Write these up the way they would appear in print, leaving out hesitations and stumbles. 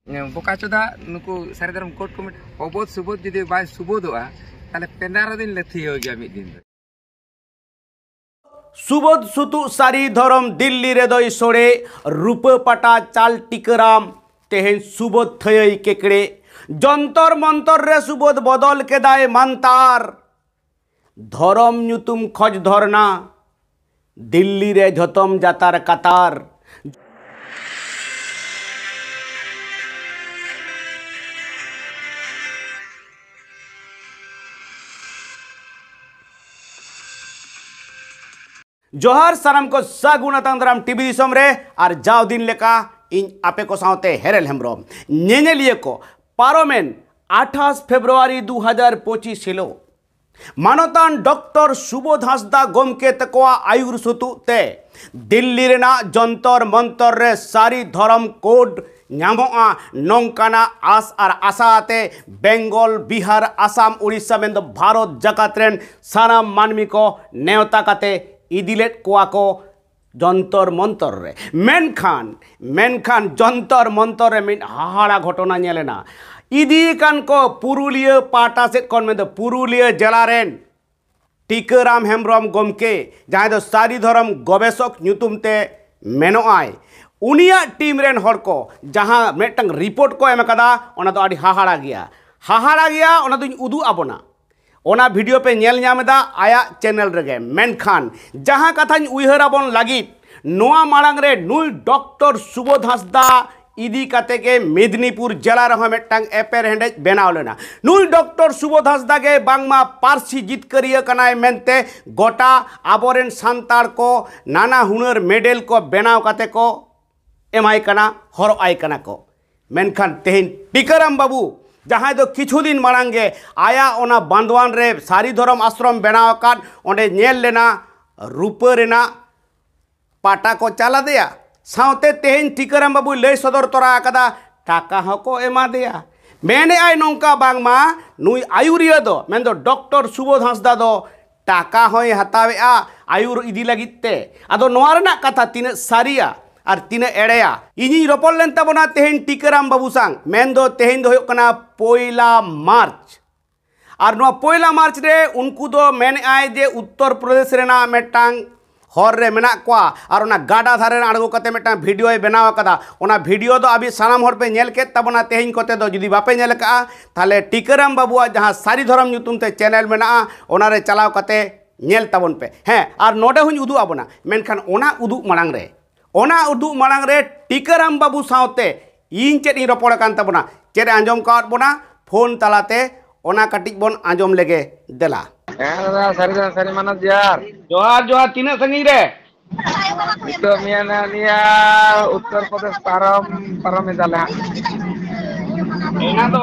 बोकाचोदा नुकु सारिधरम court committee अबोध Subodh जुदी bye सुबोधोआ ताले 15 दिन लेथि हो गया मिद दिन सुबोध सुतु सारी धरम दिल्ली रे दई सोड़े रूप पाटा चाल टिकराम तेहेन सुबोध थयई केकड़े जंतर मंतर रे सुबोध बदल के दाय मानतार धरम नुतुम खोज धरना दिल्ली रे झतम जातार कतार जोहार साराम को सागुनातांद्राम टीवी दिसम रे और जाव दिन लेका इन आपे को सावते हेरेल हेम्ब्रम नेनेलिए को पारोमेन 28 फेब्रुआरी 2025 हिलो मानतान डॉक्टर सुबोध हांसदा गोमके तकोआ आयुर सुतु ते दिल्ली रेना जंतर मंतर रे सारी धर्म कोड ᱧᱟᱢᱚᱜᱼᱟ ᱱᱚᱝᱠᱟᱱᱟᱜ आस और आसाते बेंगल बिहार आसाम उड़ीसा में भारत जगत रेन सानाम मानमी को नेवता काते इदिलेट कोआ को जंतर मंतर रे मेनखान जंतर मंतर रे मिन हाहाड़ा घटना नेलेना इदी कान को पुरुलिया पाटा से कोन में पुरुलिया जिला रेन टिकाराम हेम्ब्रम गोमके जहां दो सारी धर्म गवेषक ᱧᱩᱛᱩᱢ मेनोआय उनिया टीम रेन हर को जहां मेटंग रिपोर्ट को एम कदा ओना दो आडी हाहाड़ा गया ओना दुñ उदु आबोना ओना वीडियो पे नेल ᱧᱟᱢदा आया चैनल रेगे मेनखान जहां कथाñ उयहराबोन लागित नोआ माड़ांग रे नुई डॉक्टर सुबोध हांसदा इदी काते के मेदिनीपुर जिला रह मेटंग एपेर हेंडेज बेनाव लेना नुई डॉक्टर सुबोध हांसदा के बांगमा पारसी जितकरिया कनाय मेनते गोटा आबोरेन सांतार को नाना हुनर मेडल को बेनाव काते को एमाय कना हर आय कना को मेनखान तेहिन टिकाराम बाबू जहां दो किछु दिन माड़ांगे आया ओना बांधवान रे सारी धर्म आश्रम बनाव कान ओंडे नेल लेना रूप रेना पाटा को चला दिया सावते तेहिन टिकाराम बाबू लय सदर तोरा कदा टाका हको एमा दिया मेने आय नोंका बांगमा नुई आयुरिया दो मेन दो डॉक्टर सुबोध हांसदा दो टाका होय हतावेआ आयुर इदी लागिते आदो नोआ रेना कथा तिना सारिया और तीन एड़ेया इनी रोपल लेन तबना तेहेन टिकाराम बाबू सांग मेन दो तेहेन दो कना पोइला मार्च और नो पोइला मार्च रे उनको दो मेन आय जे उत्तर प्रदेश रेना मेटांग हर रे मेना कोआ और ओना गाडा धारे अड़गो कते मेटांग वीडियो बनाव कदा ओना वीडियो दो अभी सानाम हर पे नेल के तबना तेहेन कोते दो जुदी बापे नेल का थाले टिकाराम बाबू जहां सारी धर्म ᱧᱩᱛᱩᱢ ते चैनल मेना ओना रे चलाव कते नेल तबन पे हैं और नोडे हुñ उदु आबोना मेनखान ओना उदु माड़ांग रे ओना उदु माड़ांग रे टिकाराम बाबू सावते इन चेद इन रपड़ कान तबना चेद आंजम काट बोना फोन तलाते ओना कटिज बोन आंजम लेगे देला सारी मानस यार जोहार तीना संगी रे तो मियाना निया उत्तर प्रदेश पारम दाला एना तो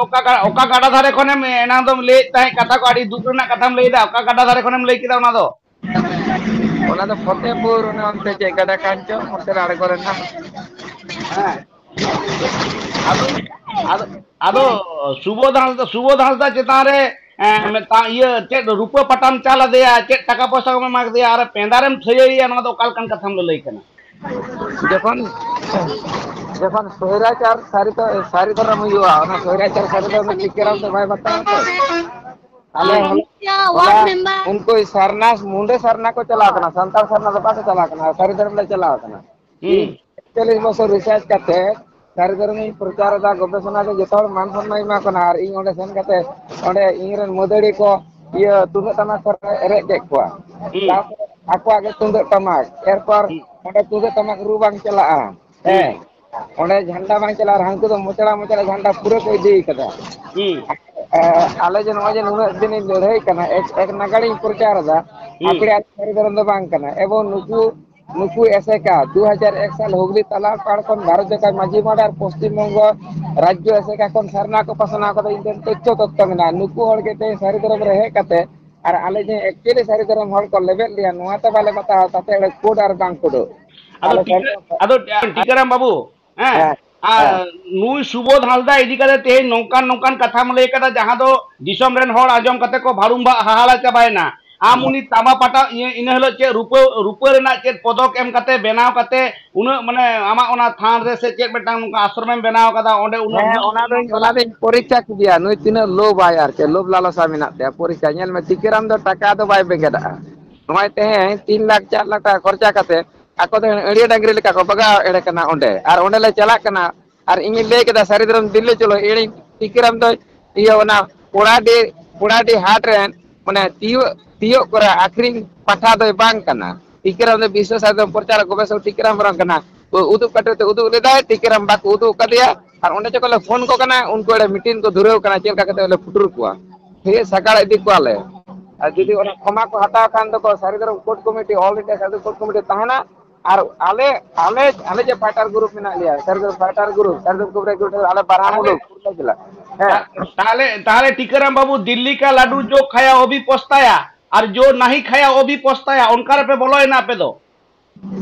ओका गाडा धारे कोने में एना तो ले ताई कथा को आडी दुख रना कथाम लेदा ओका गाडा धारे कोने में ले किदा ओना दो ओना तो फतेहपुर ओनते जे गडा कांचो ओते आड़ करे ना आदो सुबोध हांसदा चेतान रे ये चेद रूप पटाम चाला दिया चेद टाका पैसा को माग दिया और पेंदारेम थयइया ना तो काल कान कथाम लई कना जखन सोहराचार सारी धर्म हुआ ओना सोहराचार सारी धर्म टिकाराम तो भाई बताओ उनको सरना मुंडे सरना को चला करना संताल सरना तो पासे चला करना सारी धर्म ले चला करना 40 बছর रिसर्च करते सारी धर्म प्रचार दा गवेषणा के जतोर मान सम्मान मा करना और इन ओंडे सेन करते ओंडे इंगरेन मदड़ी को ये तुंदे तमाक रे देख को aku आगे तुंदे तमाक एरपर ओंडे तुंदे तमाक रू बांग चला ओंडे झंडा बांग चला हांकु तो मोचड़ा झंडा पूरे को इदी कदा आले जन वजन उन दिन लड़ाई करना एक नगाड़ी प्रचार दा आपड़े सारी धर्म दो बांग करना एवं नुकु ऐसे का 2001 साल हुगली तालाब पार कोन भारत का माझी माडार पश्चिम बंग राज्य ऐसे का कोन सरना को पसना को इंदन तथ्य तत्व में नुकु हड़ के ते सारी धर्म रहे कते और आले जे एक्चुअली सारी धर्म हड़ को लेवल लिया नोआ तो बाले बता ताते कोड और बांग कोड आदो टिकाराम बाबू नुई सुबोध हांसदा इदी कते ते नोंकान कथा म लई कदा जहां दो दिसम रेन हड़ आजम कते को भारुम्बा हाहाला चाबायना आम उनी तामा पाटा इन हलो चे रूपो रेना चे पदक एम काते बनाव काते उन माने आमा ओना थान रे से चे बेटांग नुका आश्रम बनाव कादा ओंडे उन ona do porikha kidia nui tina lob ayar ke lob lalasa minat te porikha nyel me tikiram do taka do bai begeda nomai te 3 lakh 4 lakh taka kharcha kate ako do edia dangri leka ko baga ede kana onde ar onde le chalak kana ar ingi le keda saridram dilli cholo edi tikiram do iya ona puradi hat ren mane tiyo kora akring patha do bang kana tikiram do biswa sadam porchara gobeso tikiram rang kana uduk kate uduk le dai tikiram bak uduk kadia R one যে কলে phone কো কানা উনকো এডে meeting কো ধুরেও কানা চেল কাকে তেলে ফুটুর কুয়া ফিরে সকালে ইদি কোয়ালে আর যদি ওনা ক্ষমা কো হাতা কান তো Sari Dharam court committee all India Sari Dharam court committee তাহনা আর আলে যে ফাইটার গ্রুপ মেনা লিয়া Sari Dharam fighter group Sari Dharam cobra group আলে বারামু লোক পুরলা হ্যাঁ ताले टीकराम बाबू दिल्ली का लाडू जो खाया वो भी पछताया और जो नहीं खाया वो भी पछताया उनका पे बोलो ना पे दो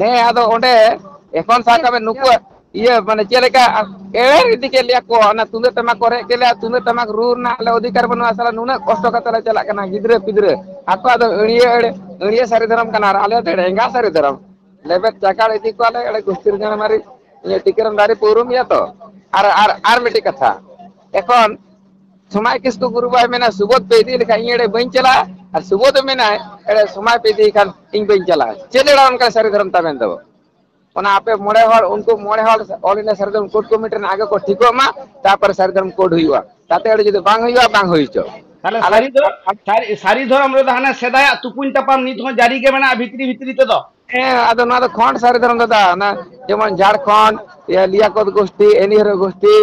হ্যাঁ আদো ওডে এখন সাকাবে নুকু iya মানে চেলেকা এর দিকে লিয়া কো না তুন্দে তামা করে গেলে তুন্দে তামা রুর না আলে অধিকার বনু আসলে নুনা কষ্ট কাতলা চালাক না গিদ্রে পিদ্রে আকো আদো এড়িয়ে সারি ধরম কানা আলে তো এঙ্গা সারি ধরম লেবে চাকাল ইদি কো আলে এড়ে গুস্তির জন মারি ইয়ে টিকেরম দারি পুরুম ইয়া তো আর মিটি কথা এখন সময় কিসকো গুরু ভাই মেনা সুবোধ পেদি লেখা ইয়েড়ে বইন চালা আর সুবোধ মেনা এড়ে সময় পেদি খান ইং বইন চালা চেলেড়া উনকা সারি ধরম তাবেন দেব ওনা আপে মোড়ে হল উনকো মোড়ে হল অল ইন্ডিয়া সারিধরম কোড কমিটি না আগে কো ঠিকো মা তারপরে সারিধরম কোড হইবা তাতে এড়ে যদি বাং হইবা বাং হইছো তাহলে সারিধরম রে হানা সেদায়া তুকুন তাপাম নিত জারি কে মেনা ভিতরি ভিতরি তে দো হ্যাঁ আদো না তো খন্ড সারিধরম দাদা না যেমন ঝাড়খণ্ড লিয়াকত গোষ্ঠী এনিহর গোষ্ঠী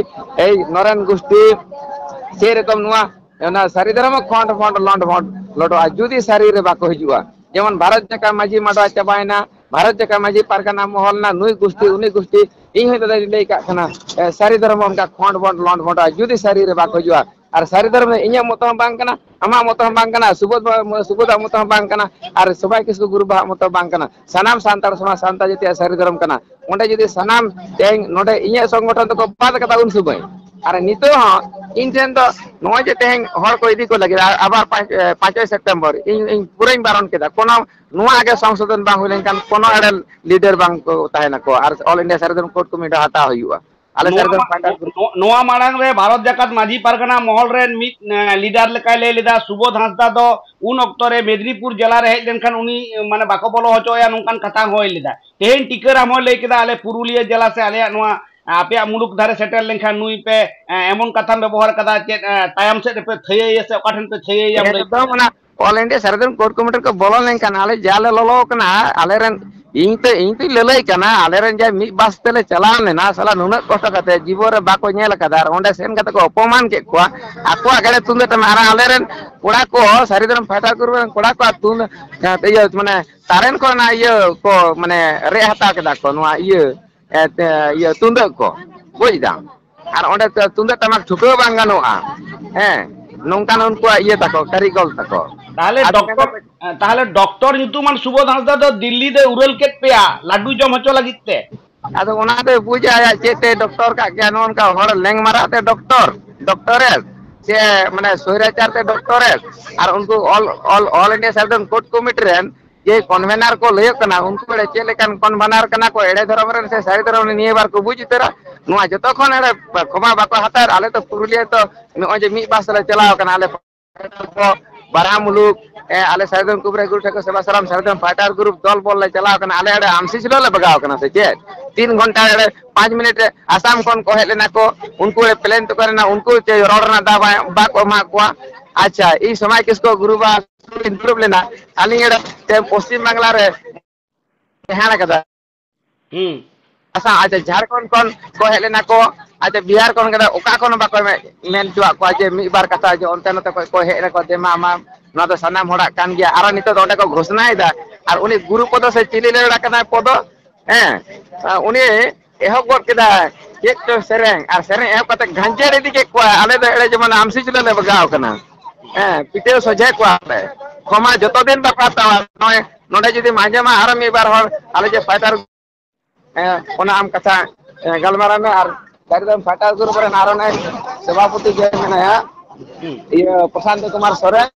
এই নরেন গোষ্ঠী সেরকম নোয়া না সারিধরম খন্ড ফন্ড লন্ড ফন্ড লটো যদি সারিরে বাকো হইজুয়া যেমন ভারত জাকা মাঝি মাডা চাবায়না भारत जका माजी पारकाना मोहल ना नुई गुस्ती उनी गुस्ती इन हो दादा ले का खाना सारी धर्म उनका खंड बंड लंड बंडा जुदी सारी रे बाको जुआ और सारी धर्म इnya मतम बांग kana ama मतम बांग kana सुबोध मतम बांग kana और सबाई किसको गुरु बा मतम बांग kana सनाम सांतार समाज सांता जति सारी धर्म kana onde jodi sanam teng node inya संगठन तो बाद kata un subai আর নিতো ইন টেন তো নয় যে তেং হর কো ইদি কো লাগি আবার 5 সেপ্টেম্বর ইন পুরাই বারণ কেদা কোন নোয়া আগে সংশোধন বাং হইলেন কান কোন এডা লিডার বাং কো তাহেনা কো আর all India Sari Dharam court committee হাতা হইবা আলে সারিধরম ফাইটার নোয়া মারাং রে ভারত জাকাত মাঝি পারগানা মহল রে মিট লিডার লেকাই লে লিডার সুবোধ হাসদা দো উন অক্তরে মেদিনীপুর জেলা রে হেজ দেনখান উনি মানে বাকো বলো হচয়া নুকান কথা হই লিদা তেহেন টিকেরাম হই লে কেদা আলে পুরুলিয়া জেলা সে আলে নোয়া आपे मुलुक धारे सेटल लेखा नुई पे एमन कथा व्यवहार कदा चे तायम से पे थये से ओकाठन पे थये या एकदम ना ऑल इंडिया सारिधरम कोर्ट कमिटी को बोलो लेखा आले जाले ललो कना आले रन ᱤᱧ ᱛᱮ ᱞᱟᱹᱞᱟᱹᱭ ᱠᱟᱱᱟ ᱟᱞᱮᱨᱮᱱ ᱡᱟᱭ ᱢᱤᱫ ᱵᱟᱥ ᱛᱮᱞᱮ ᱪᱟᱞᱟᱣ ᱞᱮᱱᱟ ᱥᱟᱞᱟ ᱱᱩᱱᱟᱹᱜ ᱠᱚᱥᱴᱚ ᱠᱟᱛᱮ ᱡᱤᱵᱚᱱ ᱨᱮ ᱵᱟᱠᱚ ᱧᱮᱞ ᱟᱠᱟᱫᱟ ᱟᱨ ᱚᱸᱰᱮ ᱥᱮᱱ ᱠᱟᱛᱮ ᱠᱚ ᱚᱯᱚᱢᱟᱱ ᱠᱮᱫ ᱠᱚᱣᱟ ᱟᱠᱚᱣᱟᱜ ᱜᱟᱲᱮ ᱛᱩᱢᱫᱟᱜ ᱴᱟᱢᱟᱠ ᱟᱨ ᱟᱞᱮᱨᱮᱱ ᱠᱚᱲᱟ ᱠᱚ ᱥᱟᱹᱨᱤᱫᱷᱚᱨᱚᱢ ᱯᱷᱟᱭᱴᱟᱨ ᱜᱨᱩᱯ ᱨᱮᱱ ᱠᱚᱲᱟ ᱠᱚ ᱤᱭᱟᱹ ᱢᱟᱱᱮ ᱛᱟᱨᱮᱱ ᱠᱚᱨᱮᱱᱟᱜ ᱤᱭᱟᱹ ᱠᱚ ᱢᱟᱱᱮ ᱨᱮᱡ ᱦᱟᱛᱟᱣ ᱠᱮᱫᱟ ᱠᱚ ᱱᱚᱣᱟ ᱤᱭᱟᱹ ᱛᱩᱢᱫᱟᱜ ᱠᱚ ᱵᱩᱡ ᱫᱟᱢ আর ওঁডে তুন্দে তামাক ঠুকেও বাং গানোয়া হ্যাঁ নংকান উনকুয়া ইয়ে তাকো কারিগল তাকো তাহলে ডক্টর নিতুমান সুবোধ হাসদা তো দিল্লি দে উড়ল কেট পেয়া লাড্ডু জম হচো লাগিতে আদো ওনাতে বুঝা যেতে ডক্টর কা জ্ঞান উনকা হড় লেং মারাতে ডক্টরের সে মানে সৈরাচারতে ডক্টরের আর উনকু all India Sari Dharam court committee রেন যে কনভেনার को लय कना उनको बड़े चेलेकान कनभेनार कना को एड़े धर्म रे से सारी धर्म निये बार को बुझी तेरा नुआ जतो खन एड़े खमा बाको हातार आले तो पुरुलिया तो नो जे मी बास ले चलाव कना आले को बारा मुलुक आले सारी धर्म कुबरे गुरु ठको सेवा सलाम सारी धर्म फाइटर ग्रुप दल बोल ले चलाव कना आले एड़े आमसी सिलो ले बगाव कना से जे 3 घंटा एड़े 5 मिनट आसाम कोन को हेलेना को उनको प्लेन तो करना उनको जे रोड ना दाबा बाको मा को अच्छा ई समय किसको गुरुबा इंप्रूव लेना आली एड़ा ते पश्चिम बांग्ला रे हेना कदा आसा अच्छा झारखंड कोन को हेलेना को अच्छा बिहार कोन कदा ओका कोन बाको मेन जुआ को जे मी बार कथा जे ओनते नते को हेना को देमा मा ना तो सनाम होड़ा कान गया आरो नितो ओंडे को घोषणा इदा और उनी गुरु पद से चिली लेड़ा कना पद उनी एहब गड केदा एक तो सेरेंग और सेरेंग एहब कते घंजेर दिके को आले दो एड़े जमन आमसी चिले ले बगाव कना पिटे सोझे को क्षमा जत दिन बाता नय नोडे जदि मांझेमा आरो मी बार हर आले जे फाइटर ओना आम कथा गलमारा में और सारिधरम फाइटर ग्रुप रे नारो ने सभापति जे मेनाया ये प्रशांत कुमार सोरेन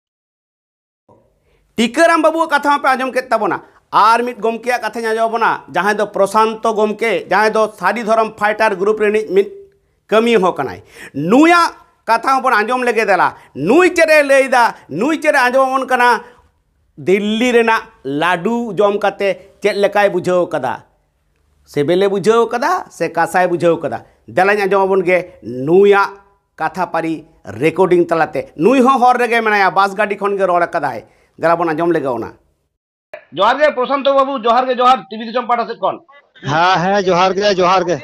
टीकाराम बाबू कथा पे आजम के तबना और मिट गमके कथा आजमना जहाँ दो प्रशांत गमके जहाँ दो सारी धर्म फाइटर ग्रुप रे मिट कमी हो कनाय नुया कथा बन आजम लगे देला नुई चेरे लैदा नुई चेरे आजमन कना दिल्ली रेना लाडू जम कते चेद लेकाय बुझाव कदा सेबेले बुझाव कदा से कासाय बुझाव कदा देलाñ आजमबन गे नुया कथा पारी रेकर्डिंग तलाते नुई हो हर रेगे मेनाया बास गाड़ी खन गे रोड़ कदाय देला बन आजम लेगे ओना जोहार गे प्रशांत बाबू जोहार गे जोहार टीवी दिसम पाटा से कौन हाँ जोहार गे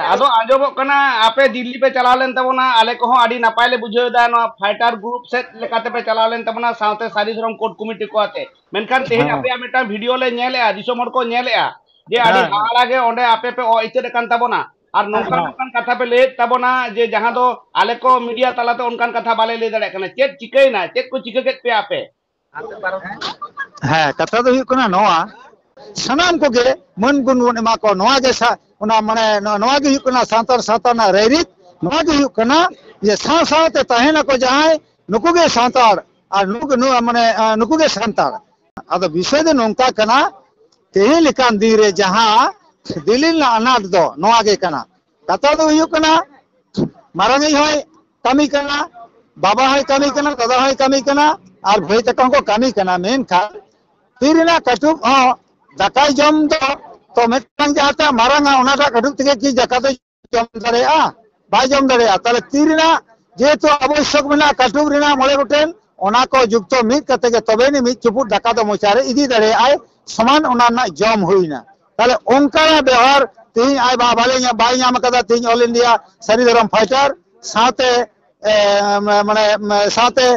आदो आजम कना आपे दिल्ली पे चला लेन तबना आले को आडी नापाय ले बुझाव दा नो फाइटर ग्रुप से लेकाते पे चला लेन तबना साउते सारी धरम कोड कमिटी को आते मेनखान तेहे आपे मेटा वीडियो ले नेलेआ दिसम हर को नेलेआ जे आडी हाला गे ओंडे आपे पे ओ इते कान तबना और नौकान कथा पे ले तबना जे जहां दो आले को मीडिया तलाते उनकान कथा बाले ले दड़े कना चेक चिकैना चेक को चिकैकेत पे आपे हाँ कथा दो हुई नोआ सनाम को गे मन गुण वन एमा को नोआ गे उना माने नोआ गे हुई सांतार साताना रैरित नोआ गे हुई ये साथे तहेना को जहां नुकु गे सांतार और नुकु माने नुकु गे सांतार अदो विषय दो नोंका कना तेहे लेकान दिन रे जहां दिल्ली ना अनाट दो नोआ गे कना कथा दो हुई मारांगी होय कमी कना बाबा होय कमी कना दादा होय कमी कना और भाई तक को कमी कना मेन खा तीरना कटुक दाकाय जम दो तो मेटन जाता मारांगा ओनाटा कटुक तके की जका तो जम दरेआ बाय जम दरेआ ताले तीरना जे तो आवश्यक मेना कटुक रेना मोले गोटेन ओना को जुक्तो मिट कते के तबेनी मिट चुपुट दाका तो मोचारे इदी दरेआय समान ओना ना जम हुइना ताले ओंका व्यवहार तीन आय बाबाले बाय नाम कदा तीन ऑल इंडिया सारी धर्म फाइटर साथे माने साथे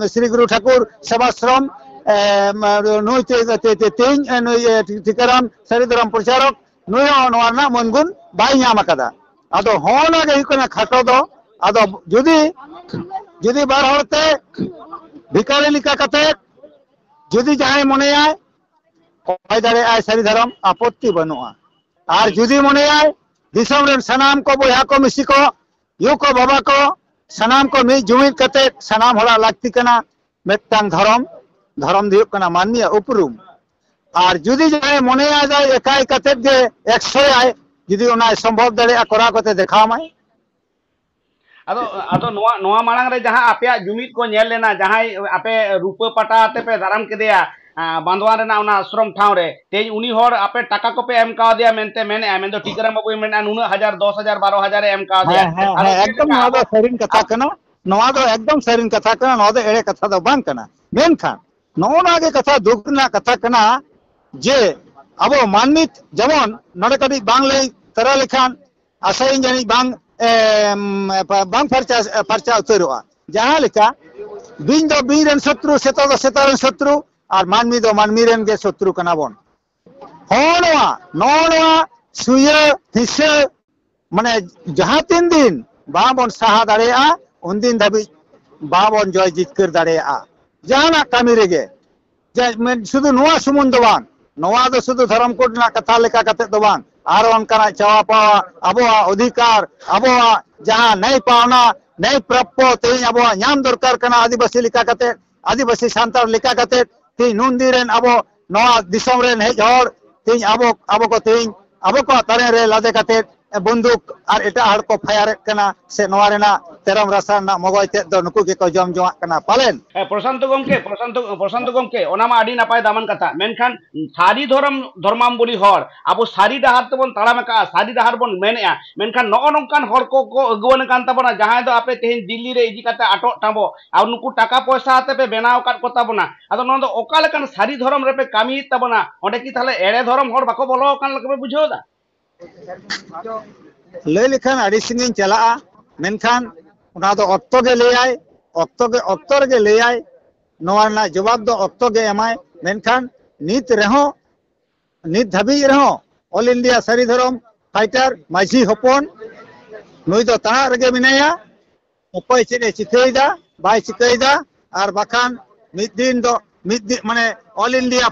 श्री गुरु ठाकुर सेवाश्रम नुई तीन टीकाराम सारी धर्म प्रचारक नुई ना मनगुण बाय नाम कदा आदो होना गे हुई खाटो दो आदो जुदी बार हरते भिखारी लिका कते जुदी जहां मने आय कोय दाड़े आय सारी धर्म आपत्ति बनुआ और जुदी मने आय दिसम रेन सनाम को बोया को मिसी को यू को बाबा को सनाम को मी जुमिद कते सनाम होला लागती कना मेटटांग धर्म धर्म दियो कना माननीय उपरुम और जुदी जाय मने आ जाय एकाई कते जे 100 आय जुदी ओना संभव दड़े करा कते देखा माय आदो आदो नोआ मांग रे जहां आपे जुमिद को नेल लेना जहां आपे रूप पाटा आते पे दाराम केदेया बांधवान रेना ओना आश्रम ठाव रे तेज उनी होर आपे टाका को पे एम का दिया मेनते मेने मेन दो टीकाराम बाबू मेना 9000 10000 12000 एम का दिया एकदम नोआ दो सरीन कथा कना नोआ दो एकदम सरीन कथा कना नोआ दो एड़े कथा दो बांग कना मेन खान नोना गे कथा दुखना कथा कना जे अबो मानमित जमन नडे कदी बांग ले तरा लेखान आसाइन जानी बांग बांग फरचा उतरोआ जहां लेका बिन दो बीरन शत्रु सेता दो सेतारन शत्रु और मानमी दो मानमी रेन के शत्रु कना बन होनवा नोनवा सुय हिस्से माने जहां तीन दिन बाबन साहा दाड़ेआ उन दिन धाबी बाबन जय जितकर दाड़ेआ जहां कमी रेगे शुद्ध नोआ सुमुन दो बांग नोआ दो शुद्ध धर्म कोड ना कथा लेका कते दो बांग और उनका चावा पावा अबोआ अधिकार अबोआ जहां नहीं पावना नहीं प्राप्य तेज अबोआ नाम दरकार कना आदिवासी लिका कते आदिवासी सांतार लिका कते तीन नुंदी रेन अबो नोआ दिसम रेन हेज हर तीन अबो को तीन अबो को तारे रे लादे कते बंदूक और एटा हड़ को फायर कना से नोआ रेना तेरम रासा ना मगोय ते दो नुकु के को जम जोआ कना पालेन प्रशांत गमके ओना मा आडी नापाय दामन कथा मेनखान सारी धर्माम बोली हर अब सारी डाहार तबन ताड़ाम का सारी डाहार बन मेनेआ मेनखान नो नोंकान हर को अगुवन कान तबना जहां दो आपे तेहिन दिल्ली रे इदी कते आटो टाबो आ नुकु टाका पैसा आते पे बेनाव काट को तबना आदो नो दो ओका लेकान सारी धर्म रे पे कामी तबना ओंडे की ताले एड़े धर्म हर बाको बोलो कान लके बुझो दा ले लिखान आड़ी सिंगिन चला मेनखान उना दो ऑक्टो के ले आए ऑक्टो के ले आए नोआ ना जवाब दो ऑक्टो के एमाय मेनखान नीत रहो नीत धबी रहो ऑल इंडिया सारी धर्म फाइटर माझी हपन नुई दो तना रगे मिनाया उपाय चेने चिकैदा बाय चिकैदा और बाखान मिद दिन माने ऑल इंडिया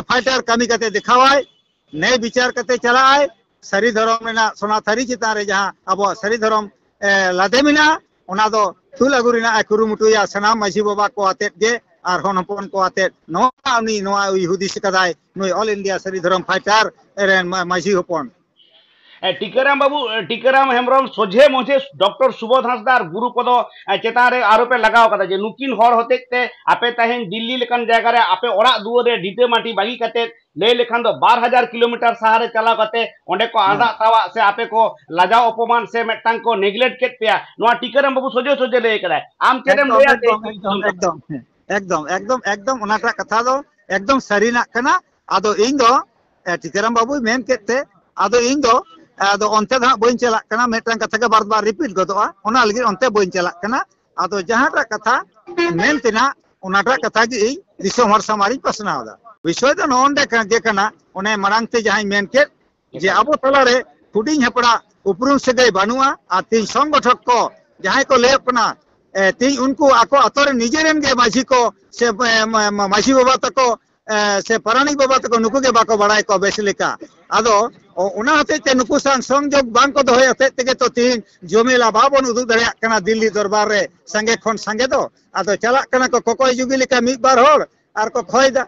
फाइटर कमी कते दिखावाय नए विचार कते चलाए सारी धर्म में सोना थारी चितान रे जहां अब सारी धर्म लादे मिना ओना दो तुल आगु रेना कुरुमुटुया सनाम माजी बाबा को आतेत गे आर हन हपन को आतेत नोआ उनी नोआ हुदिस कदाय नुई ऑल इंडिया सारी धर्म फाइटर एरेन माजी हपन टीकाराम बाबू टीकाराम हेम्ब्रम सोझे मोझे डॉक्टर सुबोध हांसदा और गुरुपद चेतान रे आरोपे लगाव कदा जे नुकिन हर होतेते आपे तहेन दिल्ली लेकान जायगा रे आपे ओड़ा दुआर रे डीटे माटी बागी कते ले लेखान दो 12,000 किलोमीटर सहारे चला कते ओंडे को आंदा तावा से आपे को लाजाव अपमान से मेटांग को नेग्लेक्ट केत पेया नोआ टीकाराम बाबू सोझे सोझे ले कदा आम चेदेम लेया एकदम एकदम एकदम एकदम ओनाटा कथा दो एकदम सरीना कना आदो इन दो टीकाराम बाबू मेन केते आदो इन दो आदो ओंते दा बइन चला कना मेटांग कथा के बार बार रिपीट गदोआ ओना लगी ओंते बइन चला कना आदो जहाटा कथा मेन तिना ओनाटा कथा गी दिसो हर समारी पसनावदा विषय दो नोंडे के कना ओने मरांगते जहां मेन के जे आबो तलारे हुडिंग हपड़ा उपरुम सगै बानुआ आ तीन संगठक को जहां को ले अपना तीन उनको आको अतरे निजेरन के माझी को से माझी बाबा तको से परानी बाबा तको नुकु के बाको बड़ाई को बेसलिका आदो ओना हते ते नुकु सान संजोग बांग को दोहे हते ते तो तीन जमेला बाबन उदु दरिया कना दिल्ली दरबार रे संगे खन संगे दो आदो चला कना को कोकोय जुगी लिका मिद बार होड़ आर को खोयदा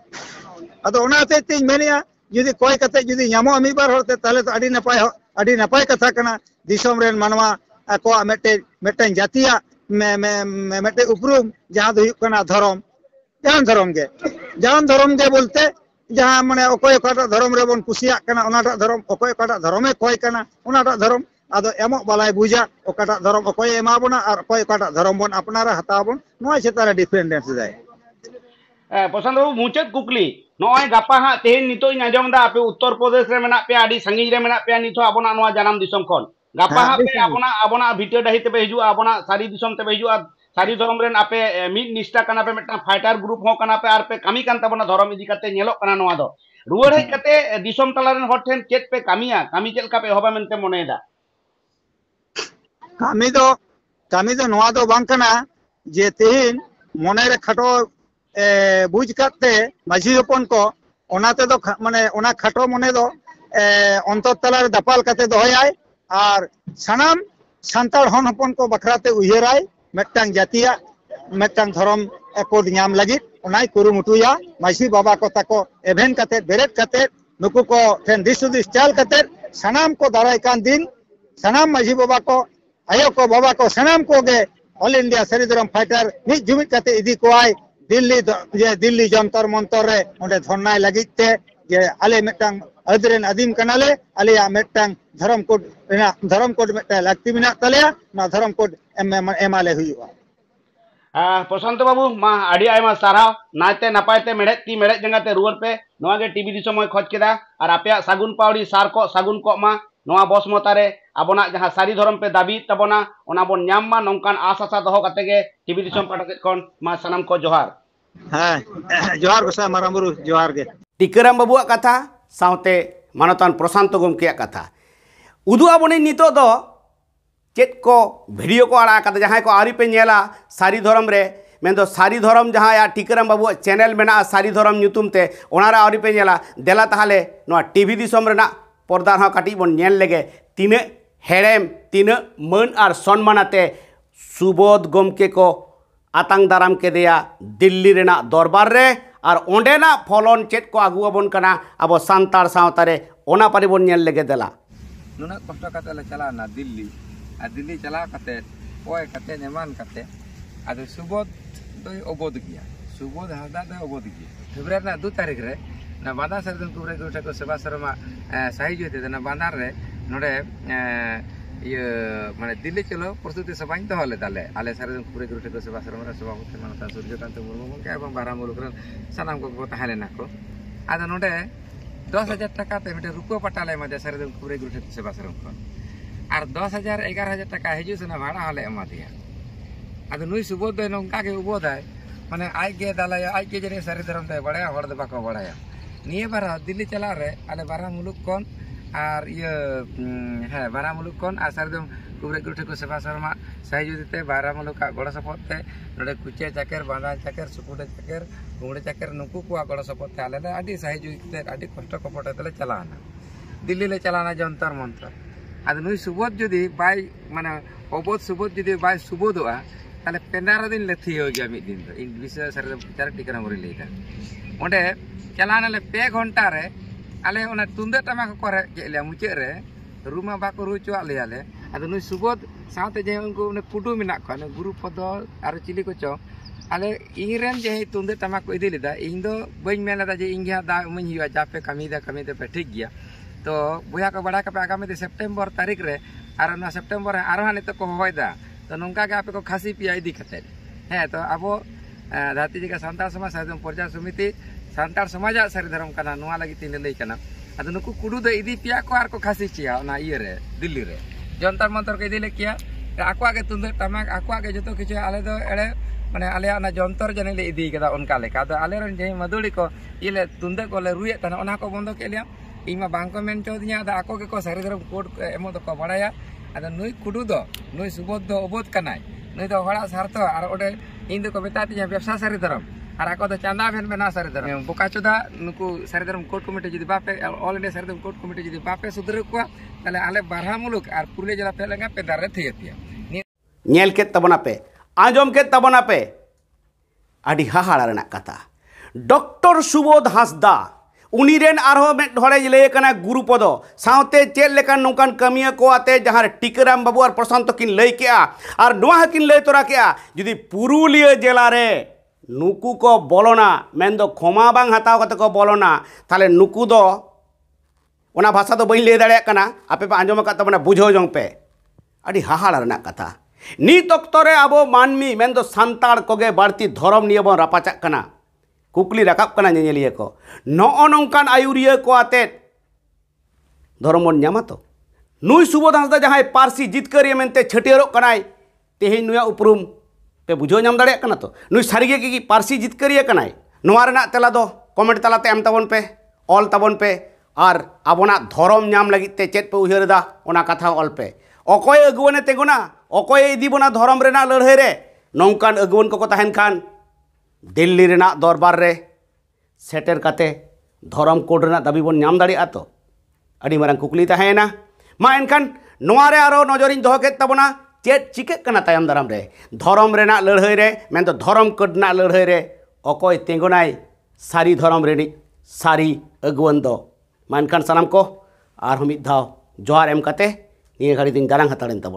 आदो ओना हते तीन मेनिया जुदी कोय कते जुदी ᱧᱟᱢᱚᱜ मिद बार होते ताले तो अडी नपाय कथा कना दिसोम रेन मानवा को मेटे जातिया मेटे उपरूम जहां दो कना धर्म जहां धर्म के बोलते जहां माने ओकोय काटा धर्म रे बन कुसिया कना ओनाटा धर्म ओकोय काटा धर्मे कोय कना ओनाटा धर्म आदो एमो बालाय बुझा ओकाटा धर्म ओकोय एमा बना और ओकोय काटा धर्म बन अपनारा हताबन नोय चेतारे डिफरेंस जाय प्रशांत बाबू मुचाद कुकली नय गापा हा तेहेन नितो आजमदा आपे उत्तर प्रदेश रे मेना पे आडी संगी रे मेना पे नितो आबोना नोआ जानम दिसम खन गापा हा पे आबोना भिटर डाही ते हिजु आबोना सारी दिसम ते हिजु सारी धर्म रेन आपे मिड निष्ठा कना पे मेटा फाइटर ग्रुप हो कना पे आर पे कामी कान ताबोना धर्म इदी कते नेलो कना नोआ दो रुवर हे कते दिसम तलारेन हर ठेन चेत पे कामिया कामी चेल का पे होबा मेनते मोनेदा कामी दो नोआ दो बांग कना जे तेहिन मोने रे खटो बुझ करते माझी हपन को ओनाते दो माने ओना खटो मने दो अंतर तलार दपाल कते दोहयाय और सनाम संताल हन हपन को बखराते उयराय मेटांग जातिया मेटांग धर्म कोड नाम लगी ओनाय कुरुमुटुया माझी बाबा को ताको एभेन कते बेरेट कते नुकु को ठेन दिसुदिस चाल कते सनाम को दाराय कान दिन सनाम माझी बाबा को आयो को बाबा को सनाम को गे ऑल इंडिया सारी धर्म फाइटर नि जुमित कते इदी को आय दिल्ली जंतर मंतर रे ओंडे धरनाय लगिते जे आले मेटांग अदरेन आदिम कनाले आलेया मेटांग धर्म कोड मेटा लागती मिना तलेया ना धर्म कोड एमाले हुआ प्रशांत बाबू मा आडी आयमा साराव नाते नपायते मेड़ेती मेड़े जंगाते रुवर पे नोआ गे टीवी दिसमय खोज केदा और आपे सागुन पावड़ी सार को सागुन को मा नोआ बसमतारे आबोना जहां सारी धर्म पे दाबी तबोना ओना बोन ᱧᱟᱢ मा नोंकान आस आशा दोहो कते गे टीवी दिसम पाठक कोन मा सनाम को जोहार हां जोहार गोसा मारामुरु जोहार गे टीकाराम बाबुआ कथा सावते मानतान प्रशांत गोमके कथा उदु आबोनी नितो दो चेत को वीडियो को आड़ा कते जहां को आरी पे नेला सारी धर्म रे मेंदो सारी धर्म जहां या टीकाराम बाबुआ चैनल मेना सारी धर्म ᱧᱩᱛᱩᱢ ते ओनारा आरी पे नेला देला ताहले नोआ टीवी दिसम रेना पर्दा हाँ काटी बन नेल लेगे तीना हेड़ेम तीना मन और सम्मानते सुबोध गमके को आतांग दाराम केदेया दिल्ली रेना दरबार रे और ओंडेना फलन चेत को आगुआबन कना अब सांतार सावतारे ओना पारी बन नेल लेगे देला नुना कष्ट कते ले चला ना दिल्ली आ दिल्ली चला कते कोय कते नेमान कते आदो सुबोध दो अबोध गया सुबोध हादा दो अबोध गया फेब्रुआरी ना 2 तारीख रे ना बांदा सरदन कुबरे गोटा को सेवा शर्मा साहिज होते ना बांदार रे नोडे ये माने दिल्ली चलो प्रस्तुति सभा तो हले ताले आले सरदन कुबरे गोटा को सेवा शर्मा सभापति मानता सूर्यकांत मुर्मू के एवं बारा मुलुक रन सनाम को ताहले नाको आदा नोडे 10,000 टाका ते मिटे रुको पटाले मजे सरदन कुबरे गोटा को सेवा शर्मा और 10,000 11,000 टाका हिजु से ना भाड़ा हले एमा दिया आदा नुई सुबोध दे नोंका के उबोध है माने आई के दाला आई के जरे सारी धर्म ते बड़ाया हड़ दे बाको बड़ाया निये बारा दिल्ली चला रे आले बारा मुलुक कोन और ये है बारा मुलुक कोन आ सरदम कुबरे गुठे को सेवा शर्मा सही जुदिते बारा मुलुक का गड़ सपोते नडे कुचे चकर बांदा चकर सुकुडे चकर गुंगड़े चकर नुकु को गड़ सपोते आले आडी सही जुदिते आडी कष्ट कपट तले चलाना दिल्ली ले चलाना जंतर मंतर आद नुई सुबोध जुदी बाय माने अबोध सुबोध जुदी बाय सुबोधवा ताले 15 दिन ले थी हो गया मिड दिन इन विषय सर प्रचार टिकरा मोरी लेदा ओंडे चलाना ले 2 घंटा रे आले ओना तुंदे टमाक को रे केलिया मुचे रे रूमा बाको रुचो आले आले आदो नुई सुबोध साथे जे उनको ने कुडू मिना को ने गुरु पद आरो चिली को चो आले इरेन जे तुंदे टमाक को इदी लेदा इन दो बई मेला जे इंगिया दा उमन हिवा जापे कमी दे पे ठीक गया तो बुया को बड़ा कपे आगामी सेप्टेम्बर तारीख रे आरो ना सेप्टेम्बर आरो हाने तो को होयदा तो नोंका के आपे को खासी पिया इदी खते है तो अब धाती जी का सांतार समाज साधन प्रजा समिति सांतार समाज सारी धर्म कना नुआ लगी तीन लई कना अद नुकु कुडू दो इदी पिया को आर को खासी चिया ना इये रे दिल्ली रे जंतर मंतर के इदी ले किया आकुआ के तुंदे टमाक आकुआ के जतो किछु आले दो एड़े माने आले ना जंतर जने ले इदी कदा उनका लेका तो आले रन जे मदुड़ी को इले तुंदे को ले रुये तना ओना को बंद के लिया इमा बांको मेन चोदिया दा आको के को सारी धर्म कोड एमो तो को बड़ाया अद नुई कुडू दो नुई सुबोध दो अबोध कनाय नुई दो हड़ा सारतो आर ओडे इन दो को बेताती जे व्यवसा सारी धर्म आर आको तो चांदा भेन में ना सारी धर्म बोकाचोदा नुकु सारी धर्म कोड कमिटी जदी बापे ऑल इंडिया सारी धर्म कोड कमिटी जदी बापे सुधर को ताले आले बारहा मुलुक आर पुरले जला पेलेंगा पे दारे थेतिया नेल के तबना पे आंजम के तबना पे आदि हाहाड़ा रना कथा डॉक्टर सुबोध हांसदा उनीरेन आरहो में ढोड़े ले कना गुरुपद साउते चेल लेकान नोकान कमिया को आते जहां टिकराम बाबू और प्रशांत किन लई केआ और नोआ किन लई तोरा केआ जुदी पुरुलिया जिला रे नुकु को बोलोना मेन दो क्षमा बांग हताव कते को बोलोना ताले नुकु दो ओना भाषा दो बई ले दाड़े कना आपे पे आंजम का तबना बुझो जंग पे आदि हाहाड़ा रना कथा नीत अक्तरे आबो मानमी मेन दो सांताड़ कोगे बाड़ती धर्म निये बन रापाचाक कना कुकली रकाब कना नेनेलिया को नौ नौकान आयुरिया को आते धर्म बन नामा तो नुई सुबोध हांसदा जहां पारसी जितकरिया मेनते छटियारो कनाय तेहे नुया उपरुम पे बुझो नाम दाड़े कना तो नुई सारिगे की पारसी जितकरिया कनाय नोआ रेना तेला दो कमेंट तालाते एम ताबन पे ऑल ताबन पे और आबोना धर्म नाम लगिते चेत पे उयहरदा ओना कथा ऑल पे अकोय अगुवने तेगुना अकोय इदी बोना धर्म रेना लड़ाई रे नौकान अगुवन को तहन खान दिल्ली रेना दरबार रे सेटर काते धर्म कोड रेना दाबी बन नाम दाड़िया तो अड़ी मारंग कुकली तहेना मा एनखान नोआ रे आरो नजरिन दोहो केत ताबोना चेत चिकेक कना तायम दाराम रे धर्म रेना लड़ाई रे मेन तो धर्म कोड ना लड़ाई रे अकोय तेंगुनाय सारी धर्म रेनी सारी अगुवन दो मा एनखान सानाम को आर मिद धाव जोहार एम काते निये घड़ी दिन गारांग हताड़ेन ताबो।